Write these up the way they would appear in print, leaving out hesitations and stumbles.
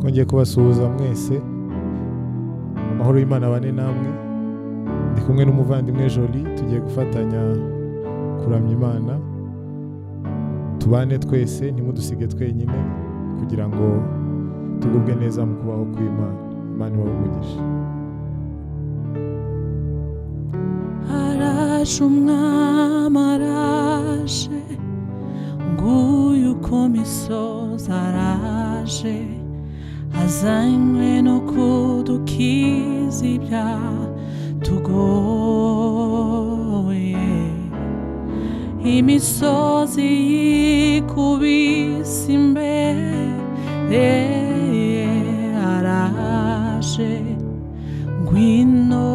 twongeye kubasuhuza mwese. Amahoro y'Imana abane namwe. Ndi kumwe n'umuvandimwe Jolie, tugiye gufatanya kuramya Imana. Tubane twese, ntimudusige twenyine, kugira ngo tugubwe neza mu kubaho kw'Imana. Imana ibahe umugisha. Araje umwami araje, nguyu ku misozi araje, azanywe no kudukiza ibyatugoye. Imisozi yikubise imbere, araje, ngwino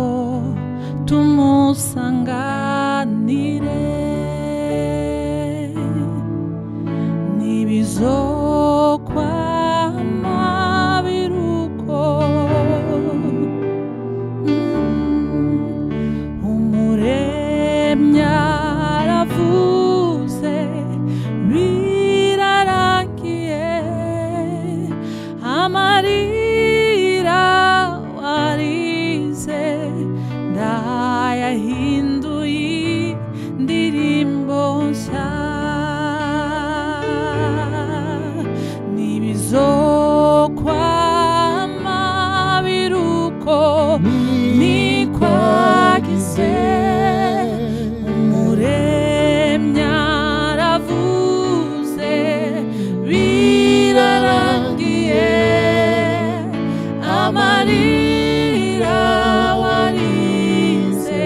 tumusanganire. Nibizokwama biruko, umuremyi aravuze, birarangiye. Amarira warize ndayahinduye indirimbo nshya. Nibizokwama biruko, nikwagize. Umuremyi aravuze, birarangiye. Amarira warize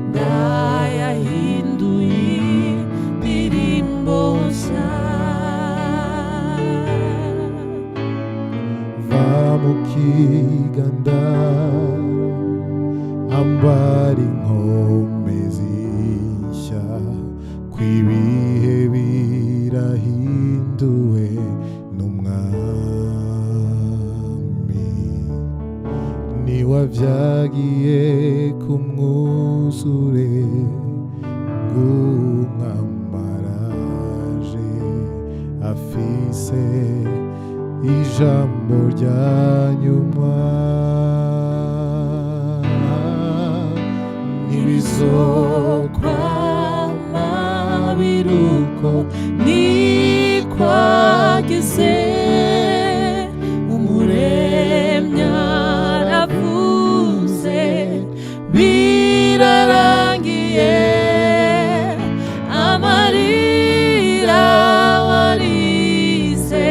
ndayahinduye indirimbo nshya. Mukigandaro ambara inkomezi nshya, kw'ibihe birahinduwe n'umwami. Niwavyagiye ku mwuzure, ng'umwami araje, afise ijambo rya nyuma. Nibizokwama biruko, nikwagize. Umuremyi aravuze, birarangiye. Amarira warize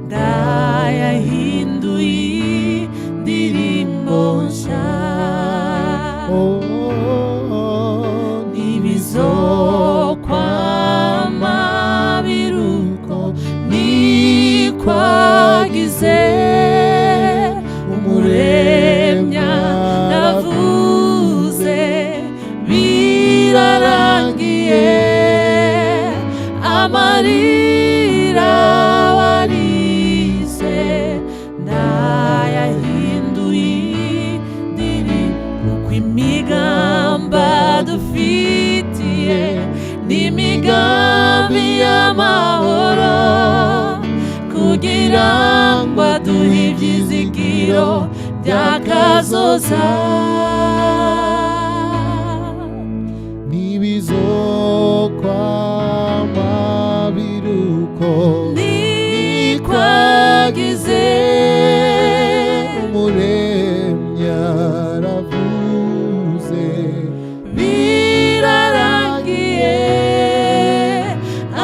ndayahinduye indirimbo nshya. Nibizokwama biruko, nikwagize. Umuremyi aravuze, birarangiye. Amarira warize ndayahinduye indirimbo. Uko imigamba dufitiye n'imigambi y'amahoro, kugira ngo aduhe ivyizigiro by'akazoza. Nibizokwama biruko, nikwagize. umuremyi aravuze, birarangiye.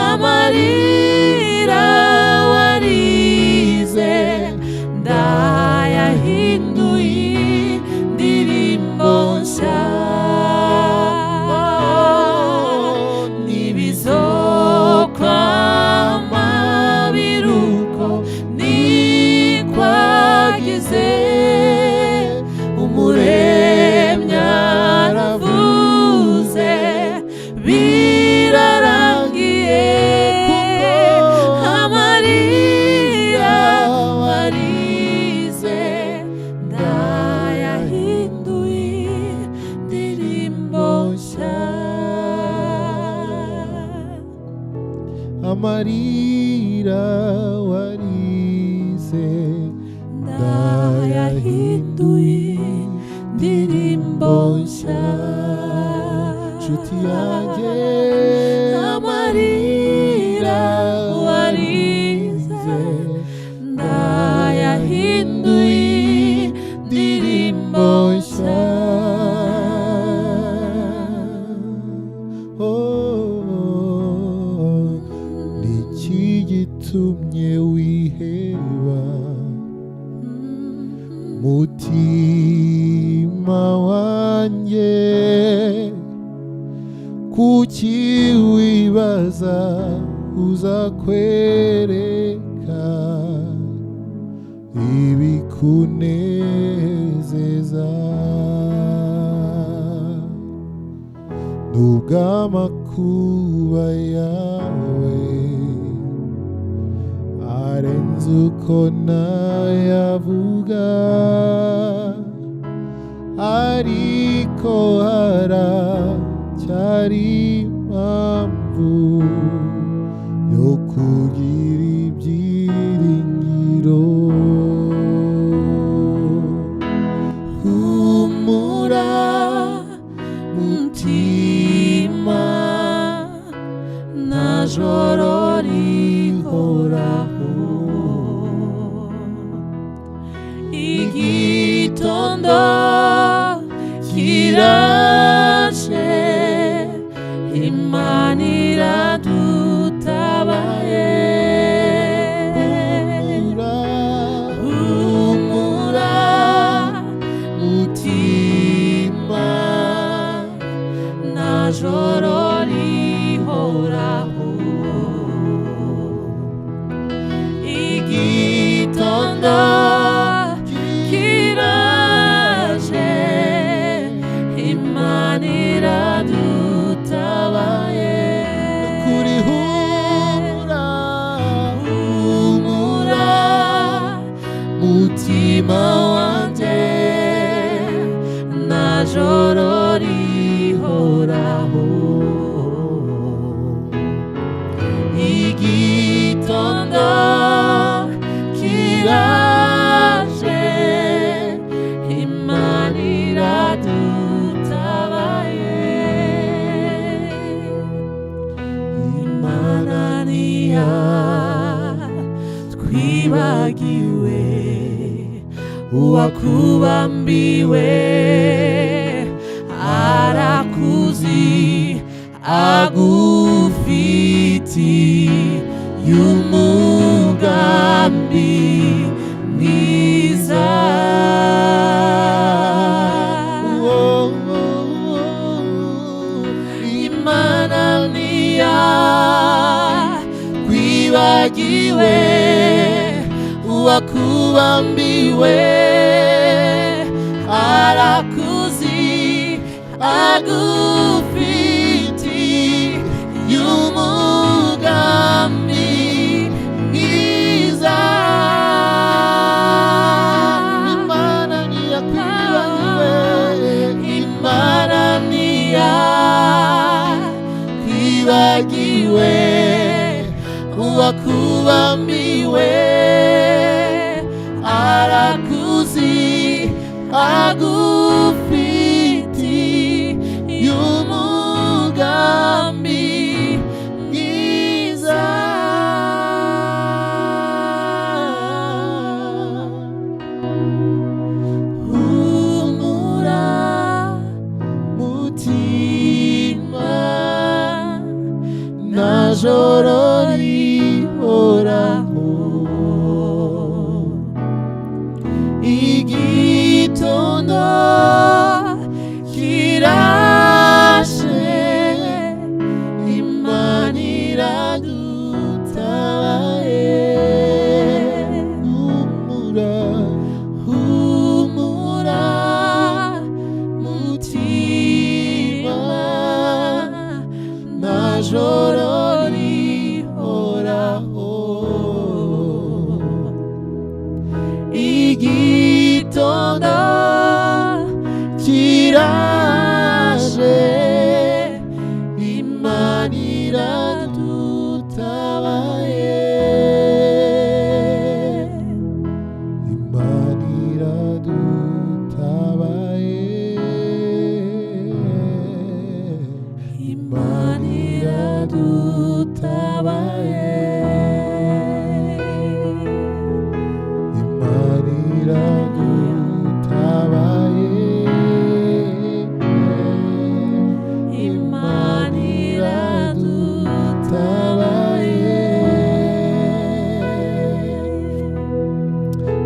Amarira warize ndayahinduye indirimbo nshya. Nibizokwama biruko, nikwagize. Umuremyi aravuze, birarangiye. Amarira warize ndayahinduye indirimbo nshya. amarira warize mutima wanjye kuki wibaza uzakwereka ibikunezeza nubwo amakuba yawe arenze uko nayavuga ariko haracyari impamvu yo kugira ibyiringiro. humura mutima nta joro rihoraho igitondo kiraje Imana iradutabaye. humura mutima nta joro rihoraho igitondo kiraje Imana iradutabaye. Kuri humura humura mutima wanjye nta joro rihoraho igitondo kiraje Imana iradutabaye. Imana ntiyatwibagiwe uwakubambiwe arakuzi agufitiye umugambi mwiza. Imana ntiyatwibagiwe uwakubambiwe arakuzi agufitiye umugambi mwiza. Imana ntiyatwibagiwe Imana ntiyatwibagiwe uwakubambiwe arakuzi agufitiye umugambi mwiza. humura mutima nta joro rihoraho igitondo kiraje Imana iradutabaye. humura mutima nta joro rihoraho igitondo kiraje Imana iradutabaye. Imana iradutabaye. Imana iradutabaye. Imana iradutabaye. Imana iradutabaye.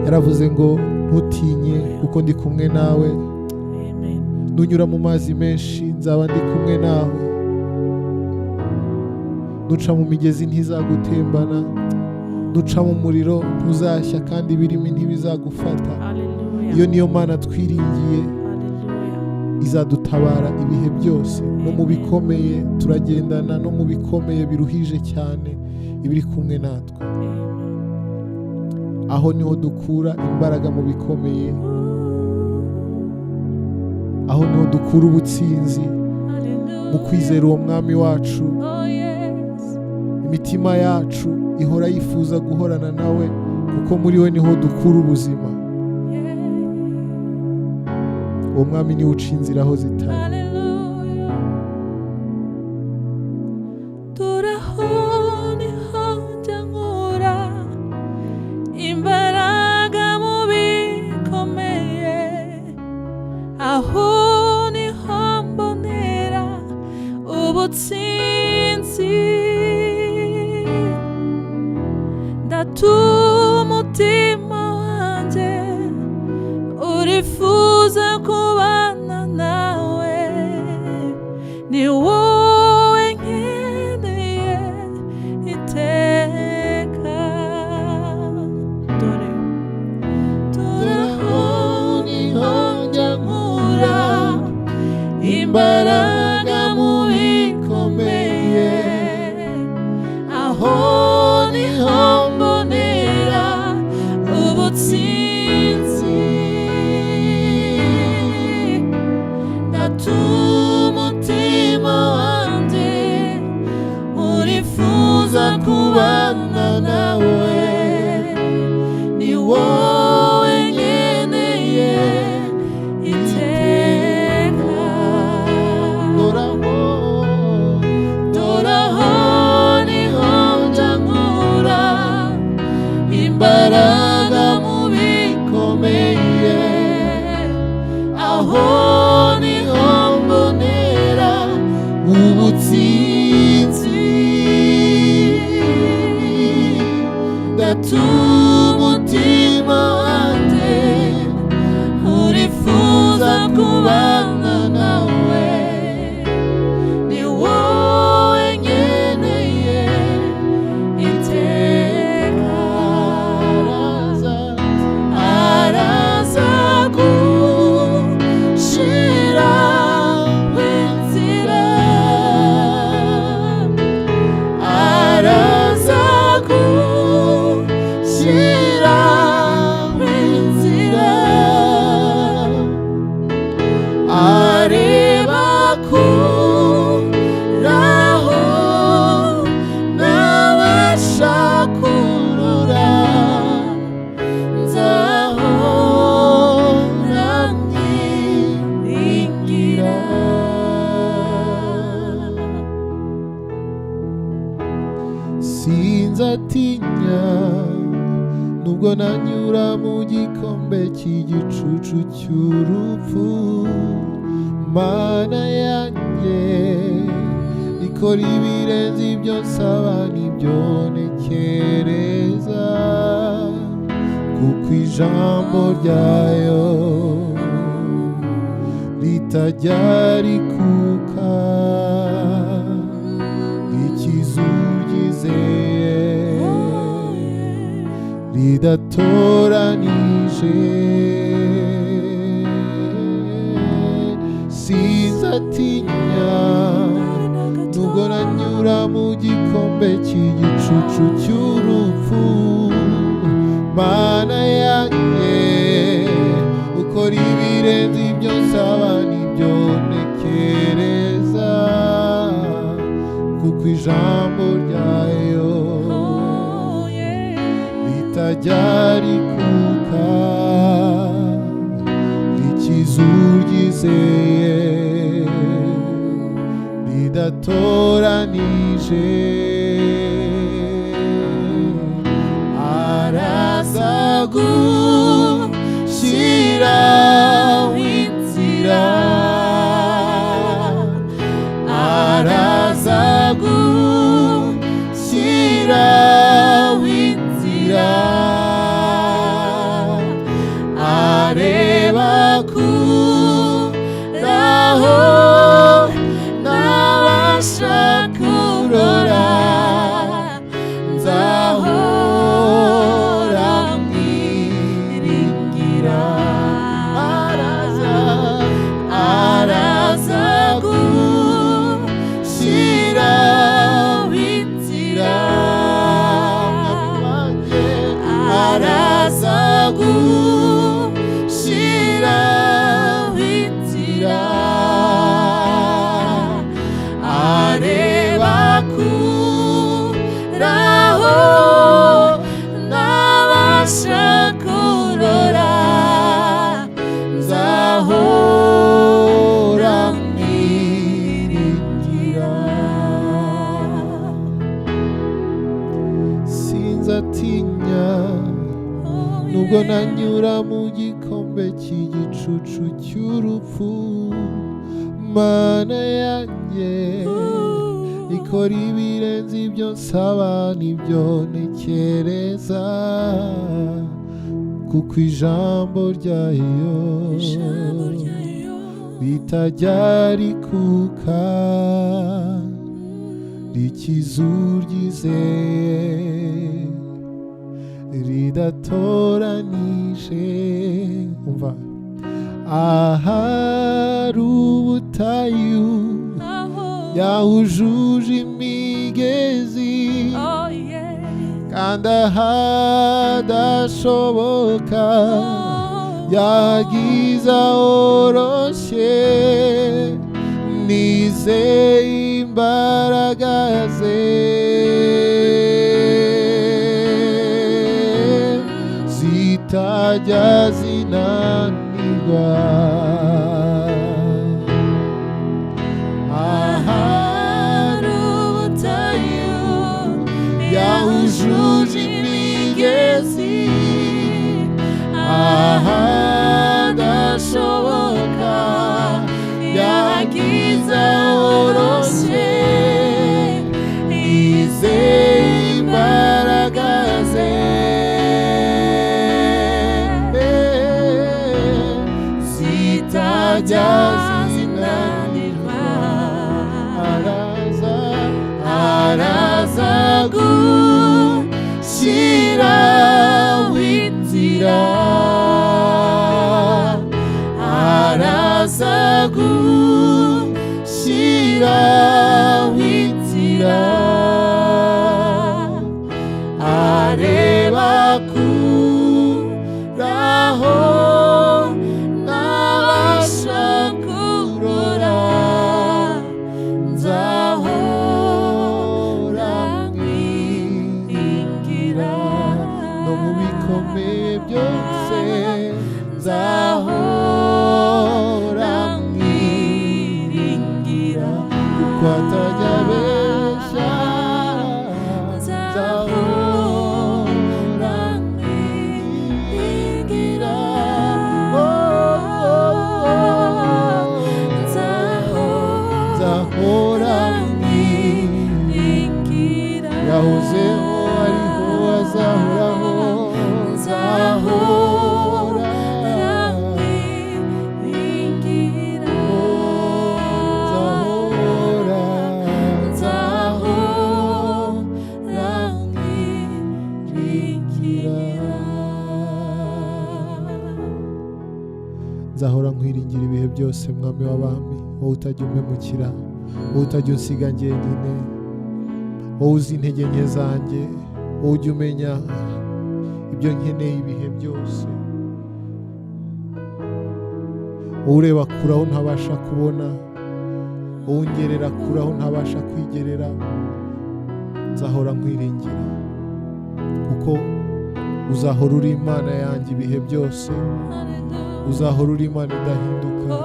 Yaravuze ngo ntutinye kuko ndi kumwe nawe. Amen. Nunyura mu mazi menshi nzaba ndi kumwe nawe, nuca mu migezi ntizagutembana, nuca mu muriro ntuzashya kandi ibirimi ntibizagufata. Hallelujah. Iyo niyo Mana twiringiye, Hallelujah. izadutabara ibihe byose. No mu bikomeye turagendana, no mu bikomeye biruhije cyane ibiri kumwe natwe. Amen. Aho niho dukura imbaraga mu bikomeye, aho niho dukura ubutsinzi Hallelujah. mu kwizera uwo mwami wacu. Oh yes. Imitima yacu ihora yifuza guhorana nawe, kuko muri we niho dukura ubuzima. Yeah. Uwo mwami niwe uca inzira aho zitari. Hallelujah. Turahoni honja nkura imbaraga mu bikomeye, aho niho mbonera ubutsinzi. Ndatuma umutima wanjye urifuza kubana nawe, ni wowe nkeneye iteka. Dore turahoni honja nkura imbaraga mu bikomeye, aho niho mbonera ubutsinzi. Ndatuma umutima wanjye urifuza kubana nawe, ni wowe nkeneye iteka. Doraho niho nja nkura imbaraga mu bikomeye, aho niho mbonera ubutsinzi. Ndatuma umutima wanjye urifuza kubana nawe, ni wowe nkeneye iteka. Araza gushira inzira, araza gushira inzira, areba kuraho nabasha kurora, nzahora mwiringira. Sinzatinya nubwo nanyura mu gikombe cy'igicucu cy'urupfu. Mana yanjye ikora ibirenze ibyo nsaba n'ibyo ntekereza, kuko ijambo ryayo ritajya rikuka. Ikizuryizeye ridatoranije, sinzatinya nubwo nanyura mu gikombe cy'igicucu cy'urupfu. Mana yanjye ukora ibirenze ibyo nsaba n'ibyo ntekereza, kuko ijambo ryayo ritajya rikuka. Ikizuryizeye ridatoranije, araza gushiraho inzira, araza gushiraho inzira, areba nanyura mu gikombe cy'igicucu cy'urupfu, Mana yanjye ikora ibirenze ibyo nsaba n'ibyo ntekereza, kuko ijambo ryayo ritajya rikuka, rikiza uryizeye ridatoranije. Umva, ahari ubutayu yahujuje imigezi, kandi ahadashoboka yagize ahoroshye. Nizeye imbaraga ze zitajya zinanirwa. ahari ubutayu yahujuje imigezi, ahadashoboka yagize ahoroshye. Nizeye imbaraga ze zitajya zinanirwa. araza gushyiraho inzira, araza gushyiraho inzira, areba kuraho ntabasha kurora. Nzahora mwiringira no mu bikomeye byose, nzahora mwiringira kuko atajya abeshya. Nzahora mwiringira, nzahora mwiringira. Yahozeho, ariho, azahoraho. Nzahora mwiringira, nzahora mwiringira. Nzahora nkwiringira ibihe byose, mwami w'abami, wowe utajya umpemukira, wowe utajya unsiga njyenyine, wowe uzi intege nke zanjye, wowe ujya umenya ibyo nkeneye ibihe byose, wowe ureba kure aho ntabasha kubona, wowe ungerera kure aho ntabasha kwigerera. Nzahora nkwiringira kuko uzahora uri Imana yanjye ibihe byose, uzahora uri Imana idahinduka,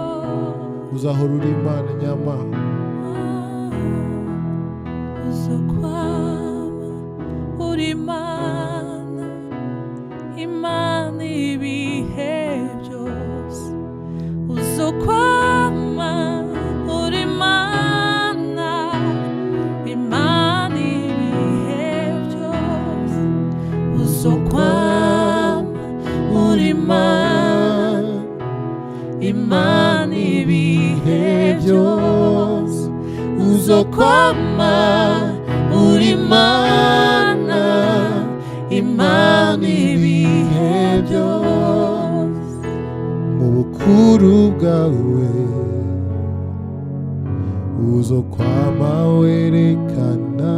uzahora uri Imana nyamana. uri Imana, Imana ibihe byose. Uzokwama uri Imana, Imana ibihe byose. Uzokwama uri Imana, Imana ibihe byose. Uzokwama uri Imana, Imana ibihe byose. Mu bukuru bwawe uzokwama werekana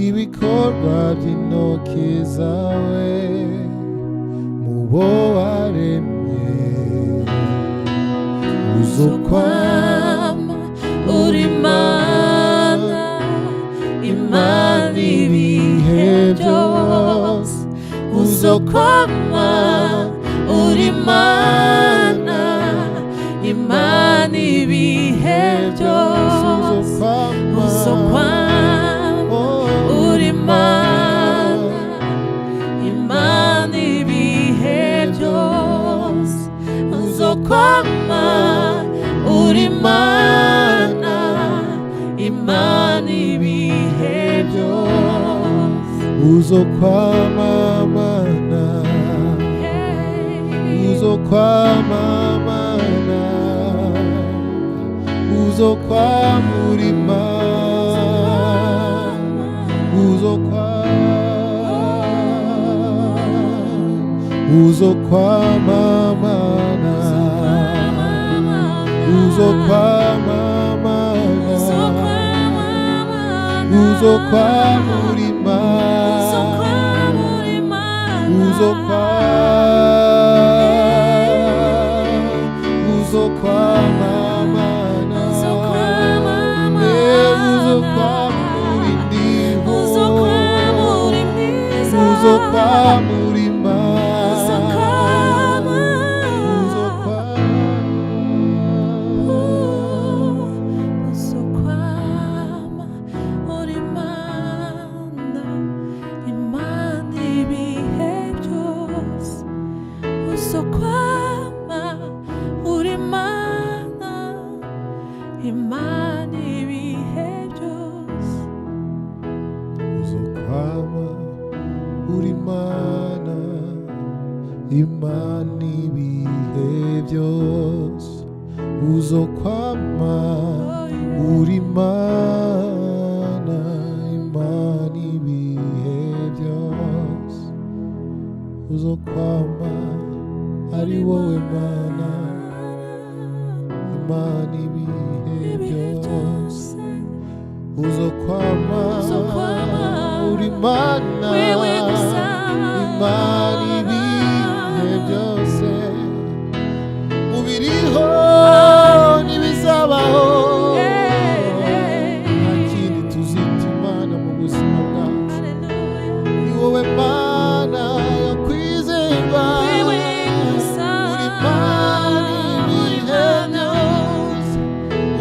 ibikorwa by'intoki zawe mu bo waremye. Uzokwama uri Imana, Imana ibihe byose. Uzokwama uri Imana, Imana ibihe byose. Uzokwama uri Imana, Imana Imana, Imana ibihe byose. uzokwamamana uzokwamamana uzokwamura Imana uzokwamamana uzokwamamana uzokwamura Imana uzokwamamana uzokwamura indimu uzokwamura Imana ibihe byose. uzokwama uri Imana Imana ibihe byose uzokwama uri Imana Imana ibihe byose uzokwama ari wowe Mana Imana ibihe byose uzokwama uri Imana Imana ibihe byose mu biriho n'ibizabaho nta kindi tuzita Imana mu buzima bwacu ni wowe Mana yo kwizerwa uri Imana ibihe byose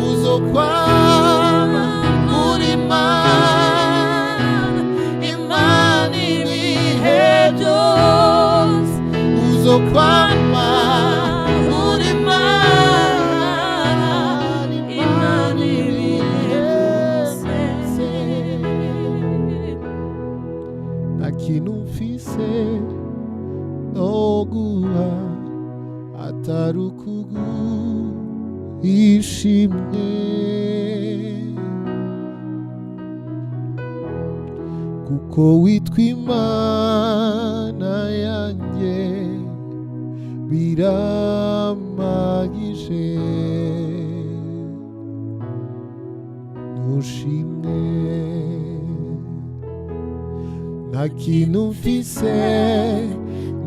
uzokwama uri Imana Imana ibihe byose uzokwama uri Imana Imana ibihe byose nta kintu mfise no guha atari ukuguhishimwe kuko witwa Imana yanjye biramagije ntushimwe nta kintu mfise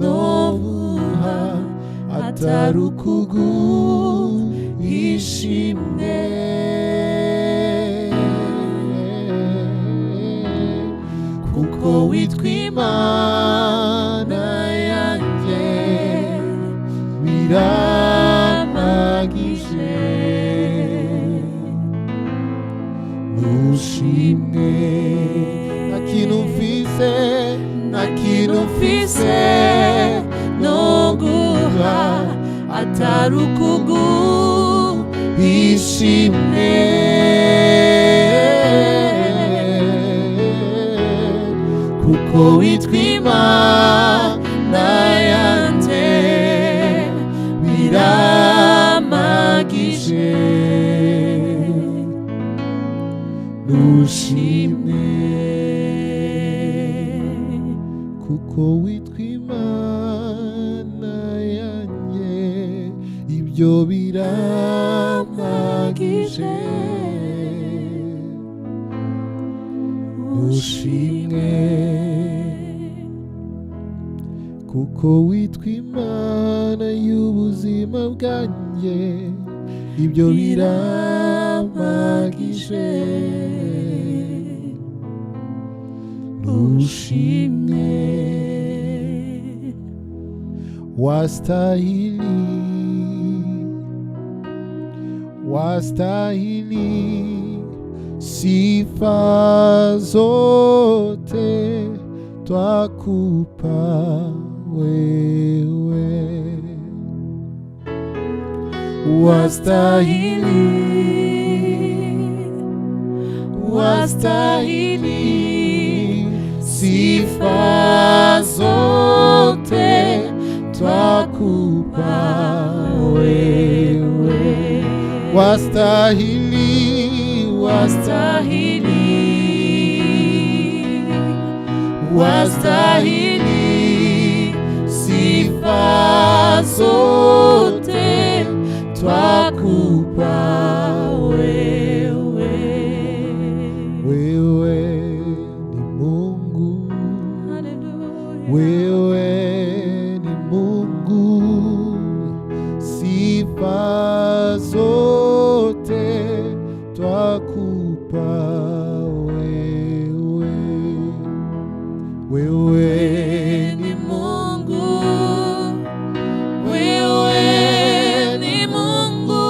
nobuha atari ukuguhishimwe kuko witwa Imana yanjye biramagije ntushimwe nta kintu mfise nta kintu mfise no guha atari ukuguhishimwe kuko witwa Imana yanjye biramagije ntushimwe kuko witwa Imana yanjye ibyo biramagije ntushimwe kuko witwa Imana y'ubuzima bwanjye ibyo biramagije ntushimwe wastahili sifa zote twakupa wewe wastahili, wastahili sifa zote twakupa wewe, wastahili, wastahili, wastahili sifa zote twakupa wewe. Wewe ni Mungu, wewe ni Mungu, sifa zote twakupa wewe. Wewe ni Mungu, wewe ni Mungu,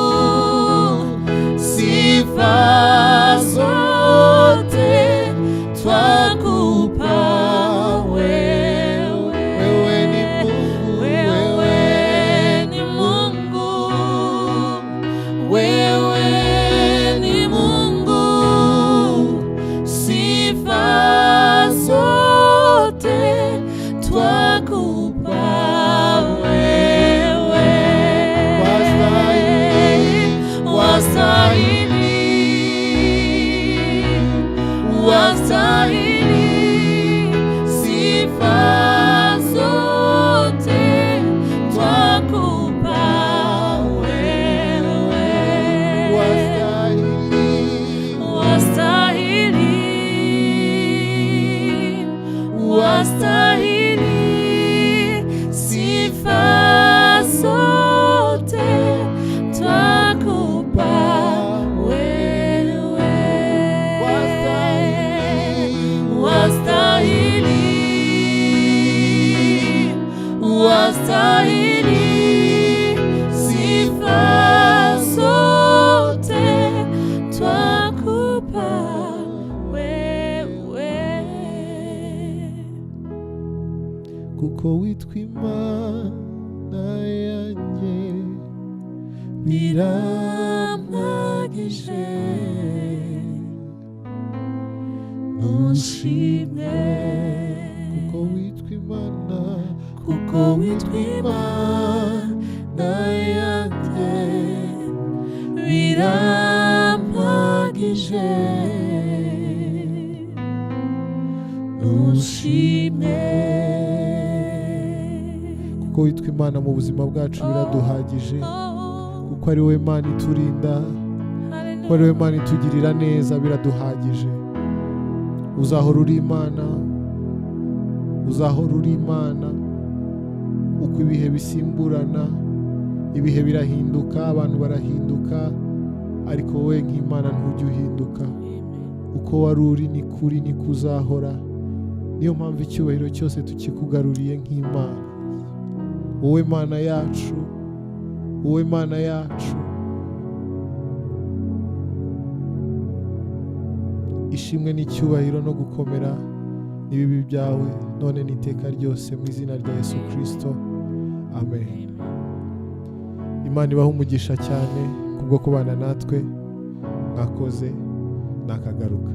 sifa zote twakupa wewe. Wewe ni Mungu, wewe ni Mungu, wewe ni Mungu, sifa zote twakupa wewe. Wastahili, wastahili sifa zote twakupa wewe. Wastahili, wastahili sifa zote twakupa wewe. Wastahili, wastahili sifa zote twakupa wewe. Kuko witwa Imana yanjye birampagije, nushimwe. Kuko witwa Imana, kuko witwa Imana yanjye birampagije, nushimwe. Kuko witwa Imana mu buzima bwacu biraduhagije, kuko ari wowe Mana iturinda, kuko ari wowe Mana itugirira neza, biraduhagije. Uzahora uri Imana, uzahora uri Imana. Uko ibihe bisimburana, ibihe birahinduka, abantu barahinduka, ariko wowe nk'Imana ntujya uhinduka. Uko wari uri ni kuri, ni kuzahora. Niyo mpamvu icyubahiro cyose tukikugaruriye nk'Imana. Wowe Mana yacu, wowe Mana yacu, ishimwe n'icyubahiro no gukomera n'ibibi byawe none n'iteka ryose, mu izina rya Yesu Kristo, amen. Imana ibahe umugisha cyane kubwo kubana natwe. Mwakoze, nakagaruka.